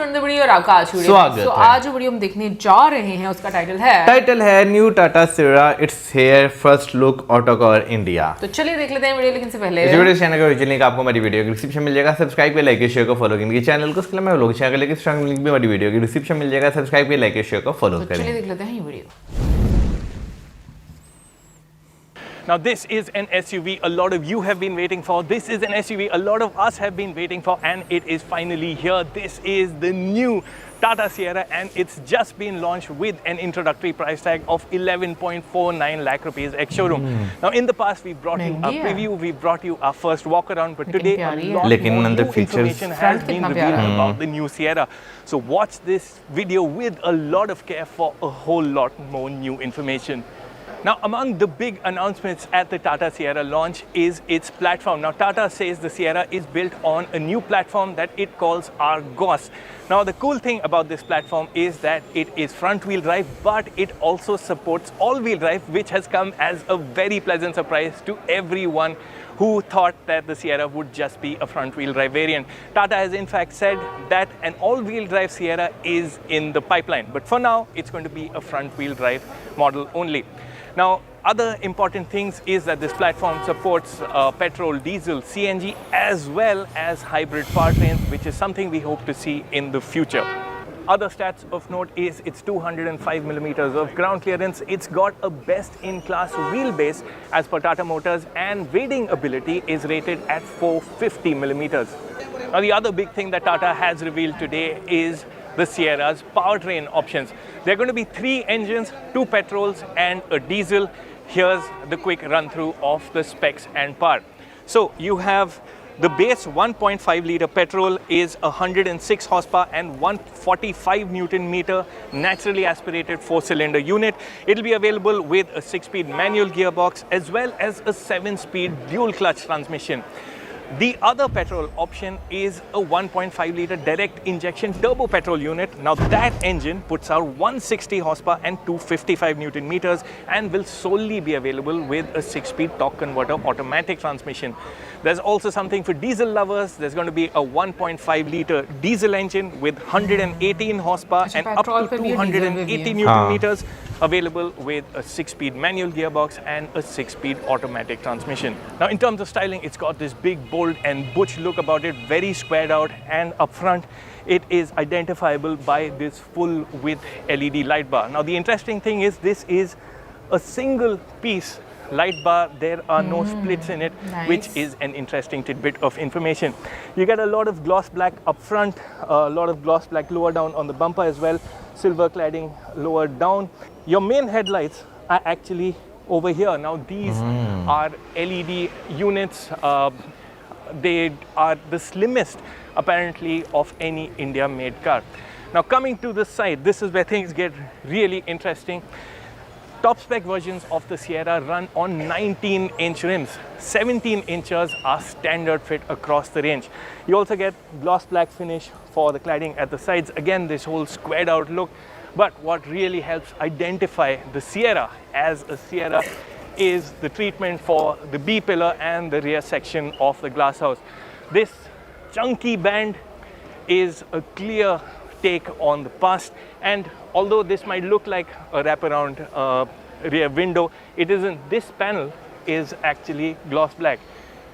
Afternoon video और आपका आज वीडियो। स्वागत है। आज जो वीडियो हम देखने जा रहे हैं उसका टाइटल है new Tata Sierra it's hair first look Autocar India. तो चलिए देख लेते हैं वीडियो, लेकिन से पहले इस वीडियो चैनल का ओरिजिनल लिंक आपको हमारी वीडियो के डिस्क्रिप्शन मिल जाएगा। सब्सक्राइब कर लाइक शेयर को फॉलो करेंगे चैनल को। उसके अलावा लोग चैनल लेके स्ट्रांग लिंक भी हमारी वीडियो के डिस्क्रिप्शन मिल जाएगा। सब्सक्राइब कर लाइक शेयर को फॉलो करें। चलिए देख लेते हैं ये video. Now this is an SUV a lot of you have been waiting for. This is an SUV a lot of us have been waiting for, and it is finally here. This is the new Tata Sierra, and it's just been launched with an introductory price tag of 11.49 lakh rupees ex-showroom. Now in the past we brought you a preview, we brought you our first walk around, but today a lot more new information has been revealed about the new Sierra. So watch this video with a lot of care for a whole lot more new information. Now, among the big announcements at the Tata Sierra launch is its platform. Now, Tata says the Sierra is built on a new platform that it calls Argos. Now, the cool thing about this platform is that it is front-wheel drive, but it also supports all-wheel drive, which has come as a very pleasant surprise to everyone who thought that the Sierra would just be a front-wheel drive variant. Tata has in fact said that an all-wheel drive Sierra is in the pipeline, but for now, it's going to be a front-wheel drive model only. Now, other important things is that this platform supports petrol, diesel, CNG, as well as hybrid powertrains, which is something we hope to see in the future. Other stats of note is it's 205 millimeters of ground clearance. It's got a best-in-class wheelbase as per Tata Motors, and wading ability is rated at 450 millimeters. Now, the other big thing that Tata has revealed today is the Sierra's powertrain options. There are going to be 3 engines, 2 petrols and a diesel. Here's the quick run through of the specs and power. So you have the base 1.5 litre petrol is 106 horsepower and 145 Newton meter naturally aspirated 4-cylinder unit. It'll be available with a 6-speed manual gearbox as well as a 7-speed dual clutch transmission. The other petrol option is a 1.5 litre direct injection turbo petrol unit. Now that engine puts out 160 horsepower and 255 Newton meters and will solely be available with a 6-speed torque converter automatic transmission. There's also something for diesel lovers. There's going to be a 1.5 litre diesel engine with 118 horsepower and up to 280 Newton meters, available with a 6-speed manual gearbox and a 6-speed automatic transmission. Now in terms of styling, it's got this big, bold and butch look about it, very squared out, and up front it is identifiable by this full width LED light bar. Now the interesting thing is this is a single piece light bar. There are no splits in it, which is an interesting tidbit of information. You get a lot of gloss black up front, a lot of gloss black lower down on the bumper as well, silver cladding lower down. Your main headlights are actually over here. Now these are LED units. They are the slimmest apparently of any India made car. Now coming to the side, this is where things get really interesting. Top spec versions of the Sierra run on 19-inch rims. 17 inches are standard fit across the range. You also get gloss black finish for the cladding at the sides. Again, this whole squared out look. But what really helps identify the Sierra as a Sierra is the treatment for the B pillar and the rear section of the glass house. This chunky band is a clear take on the past, and although this might look like a wraparound rear window, it isn't. This panel is actually gloss black.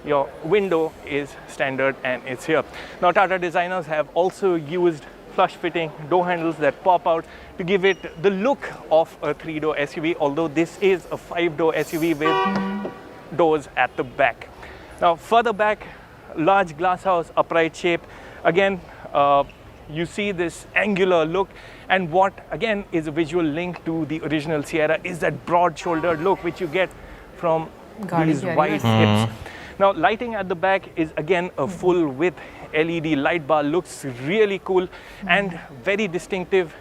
Your window is standard and it's here. Now Tata designers have also used flush fitting door handles that pop out to give it the look of a 3-door SUV, although this is a 5-door SUV with doors at the back. Now further back, large glass house, upright shape. Again, you see this angular look, and what again is a visual link to the original Sierra is that broad-shouldered look which you get from these wide hips. Now lighting at the back is again a full width LED light bar, looks really cool and very distinctive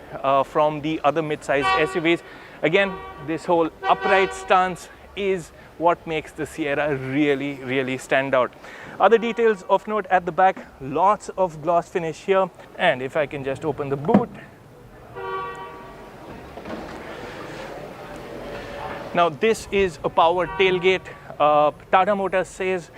from the other mid-sized SUVs. Again, this whole upright stance is what makes the Sierra really stand out. Other details of note at the back, lots of gloss finish here, and if I can just open the boot, Now this is a power tailgate. Tata Motors says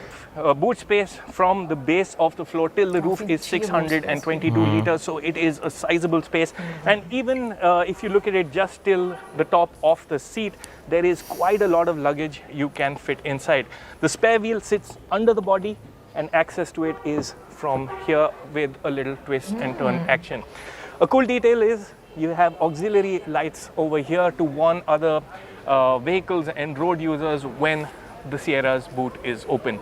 boot space from the base of the floor till the roof is 622 liters, so it is a sizable space. And even if you look at it just till the top of the seat, there is quite a lot of luggage you can fit inside. The spare wheel sits under the body and access to it is from here with a little twist and turn action. A cool detail is you have auxiliary lights over here to warn other vehicles and road users when the Sierra's boot is open.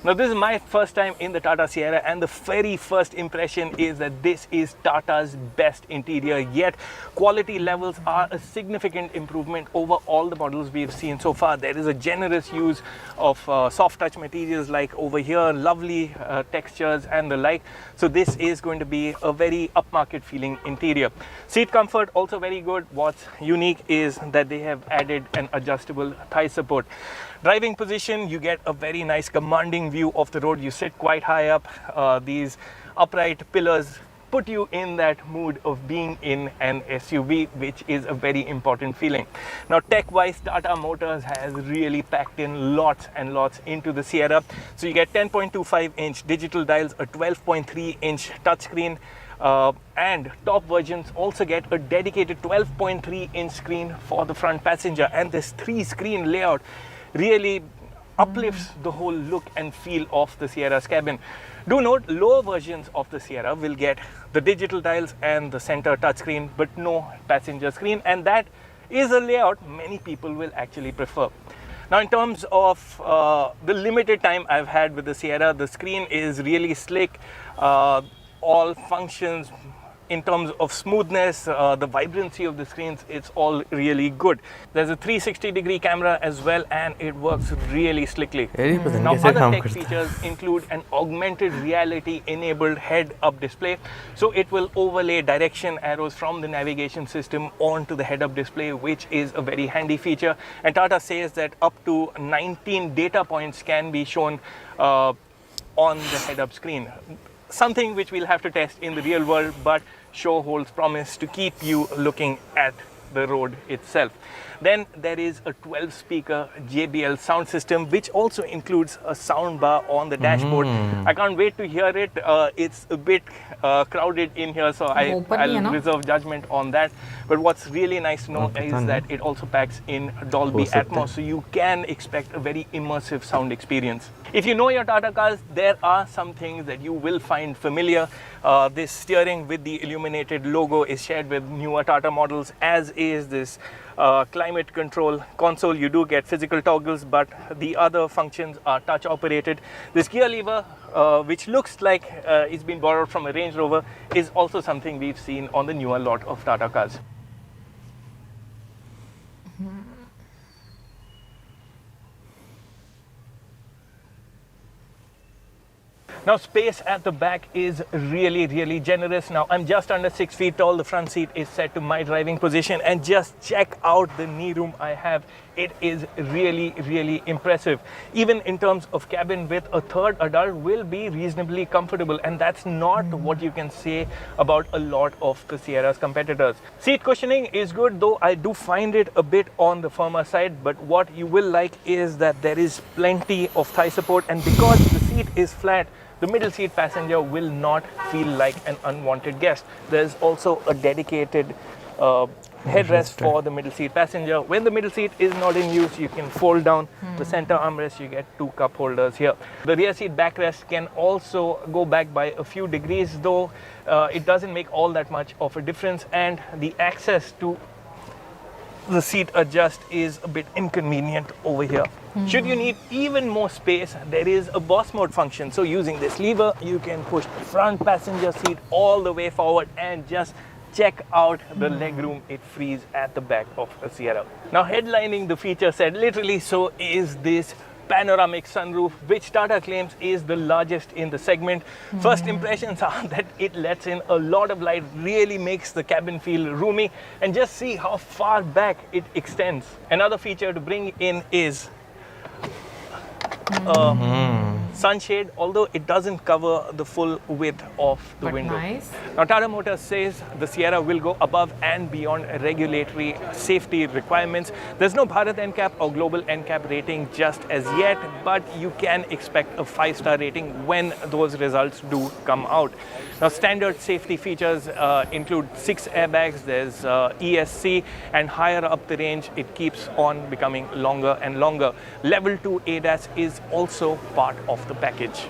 Now this is my first time in the Tata Sierra, and the very first impression is that this is Tata's best interior yet. Quality levels are a significant improvement over all the models we've seen so far. There is a generous use of soft touch materials like over here, lovely textures and the like. So this is going to be a very upmarket feeling interior. Seat comfort also very good. What's unique is that they have added an adjustable thigh support. Driving position, you get a very nice commanding view of the road. You sit quite high up. These upright pillars put you in that mood of being in an SUV, which is a very important feeling. Now tech-wise, Tata Motors has really packed in lots and lots into the Sierra. So you get 10.25-inch digital dials, a 12.3-inch touchscreen, and top versions also get a dedicated 12.3-inch screen for the front passenger. And this 3-screen layout really uplifts the whole look and feel of the Sierra's cabin. Do note, lower versions of the Sierra will get the digital dials and the center touchscreen, but no passenger screen, and that is a layout many people will actually prefer. Now in terms of the limited time I've had with the Sierra, the screen is really slick. All functions in terms of smoothness, the vibrancy of the screens, it's all really good. There's a 360-degree camera as well, and it works really slickly. Now, other tech features include an augmented reality-enabled head-up display. So it will overlay direction arrows from the navigation system onto the head-up display, which is a very handy feature. And Tata says that up to 19 data points can be shown on the head-up screen. Something which we'll have to test in the real world, but sure holds promise to keep you looking at the road itself. Then there is a 12-speaker JBL sound system, which also includes a sound bar on the dashboard. I can't wait to hear it. It's a bit crowded in here, so I'll reserve judgment on that. But what's really nice to know is that it also packs in Dolby Atmos, so you can expect a very immersive sound experience. If you know your Tata cars, there are some things that you will find familiar. This steering with the illuminated logo is shared with newer Tata models, as is this climate control console. You do get physical toggles, but the other functions are touch operated. This gear lever, which looks like it's been borrowed from a Range Rover, is also something we've seen on the newer lot of Tata cars. Now space at the back is really generous. Now I'm just under 6 feet tall. The front seat is set to my driving position, and just check out the knee room I have. It is really impressive. Even in terms of cabin width, a third adult will be reasonably comfortable, and that's not what you can say about a lot of the Sierra's competitors. Seat cushioning is good, though I do find it a bit on the firmer side, but what you will like is that there is plenty of thigh support, and because the seat is flat, the middle seat passenger will not feel like an unwanted guest. There's also a dedicated headrest for the middle seat passenger. When the middle seat is not in use, you can fold down the center armrest. You get 2 cup holders here. The rear seat backrest can also go back by a few degrees, though it doesn't make all that much of a difference, and the access to the seat adjust is a bit inconvenient over here. Should you need even more space, there is a boss mode function. So using this lever, you can push the front passenger seat all the way forward, and just check out the legroom it frees at the back of a Sierra. Now headlining the feature set literally so is this Panoramic Sunroof, which Tata claims is the largest in the segment. First impressions are that it lets in a lot of light, really makes the cabin feel roomy, and just see how far back it extends. Another feature to bring in is sunshade, although it doesn't cover the full width of the But window. nice. Now Tata Motors says the Sierra will go above and beyond regulatory safety requirements. There's no Bharat NCAP or Global NCAP rating just as yet, but you can expect a 5-star rating when those results do come out. Now standard safety features include 6 airbags, there's ESC, and higher up the range it keeps on becoming longer and longer. Level 2 ADAS is also part of the package.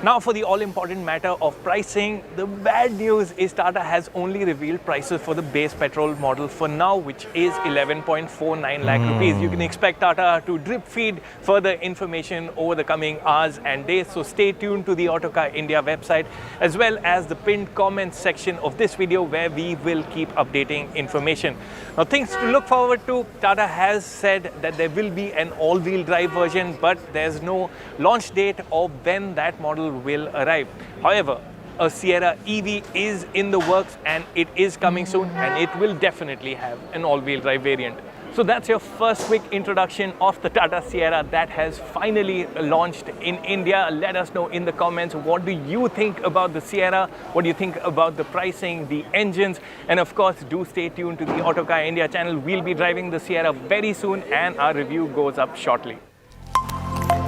Now for the all-important matter of pricing, the bad news is Tata has only revealed prices for the base petrol model for now, which is 11.49 lakh rupees. You can expect Tata to drip feed further information over the coming hours and days, so stay tuned to the Autocar India website as well as the pinned comments section of this video, where we will keep updating information. Now things to look forward to: Tata has said that there will be an all-wheel drive version, but there's no launch date or when that model will arrive. However, a Sierra EV is in the works and it is coming soon, and it will definitely have an all-wheel drive variant. So that's your first quick introduction of the Tata Sierra that has finally launched in India. Let us know in the comments, what do you think about the Sierra? What do you think about the pricing, the engines? And of course, do stay tuned to the Autocar India channel. We'll be driving the Sierra very soon and our review goes up shortly.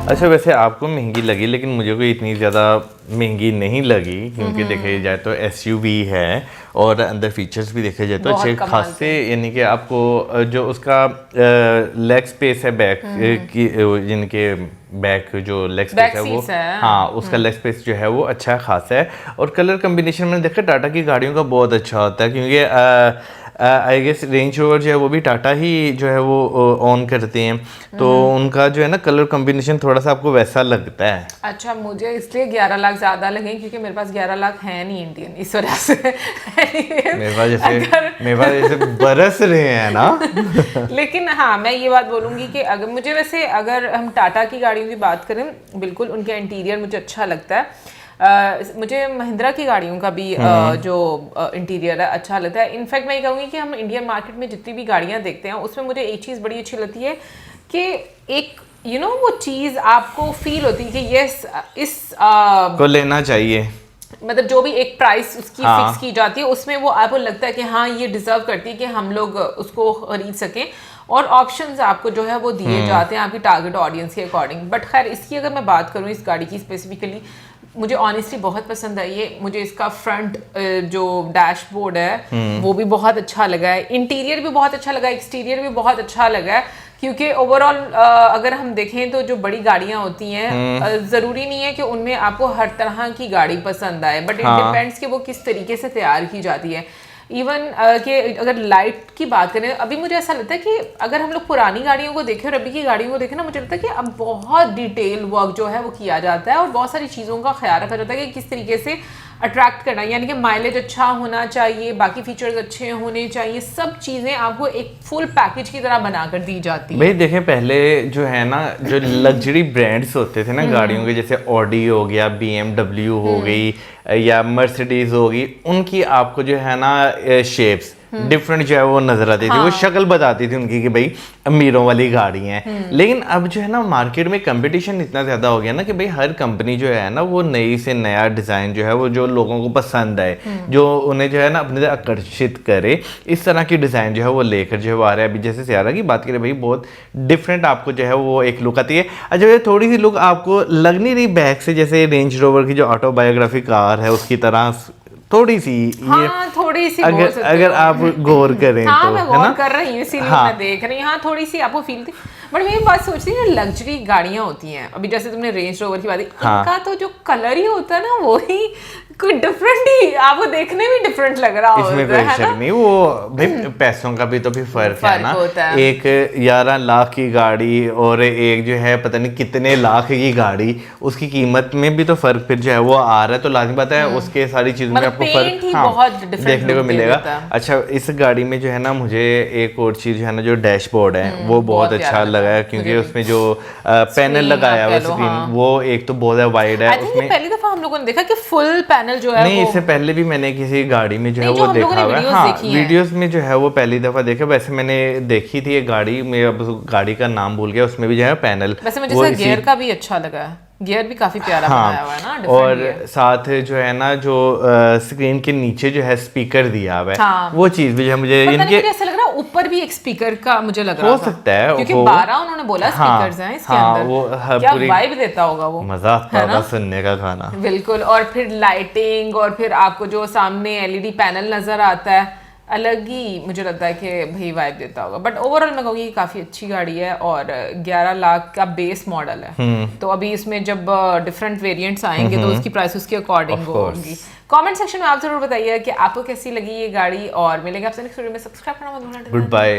अच्छा, वैसे आपको महंगी लगी, लेकिन मुझे कोई इतनी ज़्यादा महंगी नहीं लगी, क्योंकि देखे जाए तो एसयूवी है और अंदर फीचर्स भी देखे जाए तो अच्छे खासे, यानी कि आपको जो उसका लेग स्पेस है बैक की, यानी कि बैक जो लेग स्पेस है वो, हाँ उसका लेग स्पेस जो है वो अच्छा खासा है। और कलर कम्बिनेशन मैंने देखा टाटा की गाड़ियों का बहुत अच्छा होता है, क्योंकि आई गेस रेंज रोवर जो है वो भी टाटा ही जो है वो ऑन करते हैं, तो उनका जो है ना कलर कॉम्बिनेशन थोड़ा सा आपको वैसा लगता है। अच्छा, मुझे इसलिए 11 लाख ज़्यादा लगे क्योंकि मेरे पास 11 लाख है नहीं इंडियन, इस वजह से। मेरे पास जैसे बरस रहे हैं ना। लेकिन हाँ, मैं ये बात बोलूँगी कि अगर हम टाटा की गाड़ियों की बात करें, बिल्कुल उनका इंटीरियर मुझे अच्छा लगता है। मुझे महिंद्रा की गाड़ियों का भी जो इंटीरियर है अच्छा लगता है। इनफैक्ट मैं ये कहूँगी कि हम इंडियन मार्केट में जितनी भी गाड़ियाँ देखते हैं उसमें मुझे एक चीज़ बड़ी अच्छी लगती है कि एक वो चीज़ आपको फील होती है कि यस, इस को लेना चाहिए, मतलब जो भी एक प्राइस उसकी फिक्स की जाती है उसमें वो आपको लगता है कि हाँ ये डिजर्व करती है कि हम लोग उसको खरीद सकें, और ऑप्शंस आपको जो है वो दिए जाते हैं आपकी टारगेट ऑडियंस के अकॉर्डिंग। बट खैर, इसकी अगर मैं बात करूँ इस गाड़ी की स्पेसिफिकली, मुझे ऑनेस्टली बहुत पसंद आई है। मुझे इसका फ्रंट जो डैशबोर्ड है वो भी बहुत अच्छा लगा है, इंटीरियर भी बहुत अच्छा लगा, एक्सटीरियर भी बहुत अच्छा लगा है, क्योंकि ओवरऑल अगर हम देखें तो जो बड़ी गाड़ियां होती हैं ज़रूरी नहीं है कि उनमें आपको हर तरह की गाड़ी पसंद आए, बट इट डिपेंड्स कि वो किस तरीके से तैयार की जाती है। इवन कि अगर लाइट की बात करें, अभी मुझे ऐसा लगता है कि अगर हम लोग पुरानी गाड़ियों को देखें और अभी की गाड़ियों को देखें ना, मुझे लगता है कि अब बहुत डिटेल वर्क जो है वो किया जाता है और बहुत सारी चीज़ों का ख्याल रखा जाता है कि किस तरीके से अट्रैक्ट करना है, यानी कि माइलेज अच्छा होना चाहिए, बाकी फीचर्स अच्छे होने चाहिए, सब चीज़ें आपको एक फुल पैकेज की तरह बनाकर दी जाती है। भाई देखें, पहले जो है ना, जो लग्जरी ब्रांड्स होते थे ना गाड़ियों के, जैसे ऑडी हो गया, BMW हो गई या मर्सिडीज होगी, उनकी आपको जो है ना शेप्स डिफरेंट जो है वो नजर आती थी, वो शक्ल बताती थी उनकी कि भाई अमीरों वाली गाड़ी हैं। लेकिन अब जो है ना मार्केट में कंपटीशन इतना ज़्यादा हो गया ना कि भाई हर कंपनी जो है ना वो नई से नया डिज़ाइन जो है वो जो लोगों को पसंद आए, जो उन्हें जो है ना अपने से आकर्षित करे, इस तरह की डिज़ाइन जो है वो लेकर जो है वो आ रहा है। अभी जैसे सियारा की बात करें, भाई बहुत डिफरेंट आपको जो है वो एक लुक आती है। अच्छा, ये थोड़ी सी लुक आपको लग नहीं रही बैक से जैसे रेंज रोवर की जो ऑटोबायोग्राफी कार है उसकी तरह, थोड़ी सी ये थोड़ी सी अगर आप गौर करें तो, मैं गौर कर रही हूँ, इसीलिए मैं देख रही हूँ। हाँ, थोड़ी सी आपको फील थी, बट मैं एक बात सोचती हूँ, लग्जरी गाड़ियाँ होती हैं, अभी जैसे तुमने रेंज रोवर की बात की, इनका तो जो कलर ही होता है ना वो ही कोई डिफरेंट ही आपको देखने में डिफरेंट लग रहा होता है। इसमें कोई शक नहीं, वो भाई पैसों का भी तो भी फर्क है ना। एक 11 लाख की गाड़ी और एक जो है पता नहीं कितने लाख की गाड़ी, उसकी कीमत में भी तो फर्क फिर जो है वो आ रहा है, तो लाजिम बात है उसके सारी चीजों में आपको फर्क देखने को मिलेगा। अच्छा, इस गाड़ी में जो है ना मुझे एक और चीज जो है ना, जो डैशबोर्ड है वो बहुत अच्छा लगा है, क्योंकि उसमें जो पैनल लगाया हुआ स्क्रीन, वो एक तो बहुत वाइड है। उसमें पहली दफा हम लोगों ने देखा कि फुल पैनल जो है, नहीं इससे पहले भी मैंने किसी गाड़ी में जो है वो देखा हुआ है। हाँ, वीडियोस में जो है वो पहली दफा देखा। वैसे मैंने देखी थी एक गाड़ी में, अब गाड़ी का नाम भूल गया, उसमें भी जो है पैनल, वैसे मुझे गियर का भी अच्छा लगा है, गियर भी काफी प्यारा बनाया हुआ है ना, different और gear। साथ जो है ना जो स्क्रीन के नीचे जो है स्पीकर दिया हुआ है, हाँ। वो चीज भी जो है मुझे पता नहीं, इनके मुझे ऐसा लग रहा है ऊपर भी एक स्पीकर का मुझे लग रहा हो था। सकता है क्योंकि वो 12 उन्होंने बोला हाँ, स्पीकर्स हैं इसके हाँ, अंदर। वो क्या पूरी वाइब देता होगा वो, मजा आता है ना? होगा सुनने का गाना। बिल्कुल। और फिर लाइटिंग, और फिर आपको जो सामने एलईडी पैनल नजर आता है, अलग ही मुझे लगता है कि भाई वाइब देता होगा। बट ओवरऑल मैं कहूँगी काफ़ी अच्छी गाड़ी है, और 11 लाख का बेस मॉडल है। तो अभी इसमें जब डिफरेंट वेरिएंट्स आएंगे तो उसकी प्राइस उसके अकॉर्डिंग होगी। कमेंट सेक्शन में आप जरूर बताइए कि आपको कैसी लगी ये गाड़ी, और मिलेंगे आपसे नेक्स्ट वीडियो में। सब्सक्राइब करना मत भूलना। Good bye.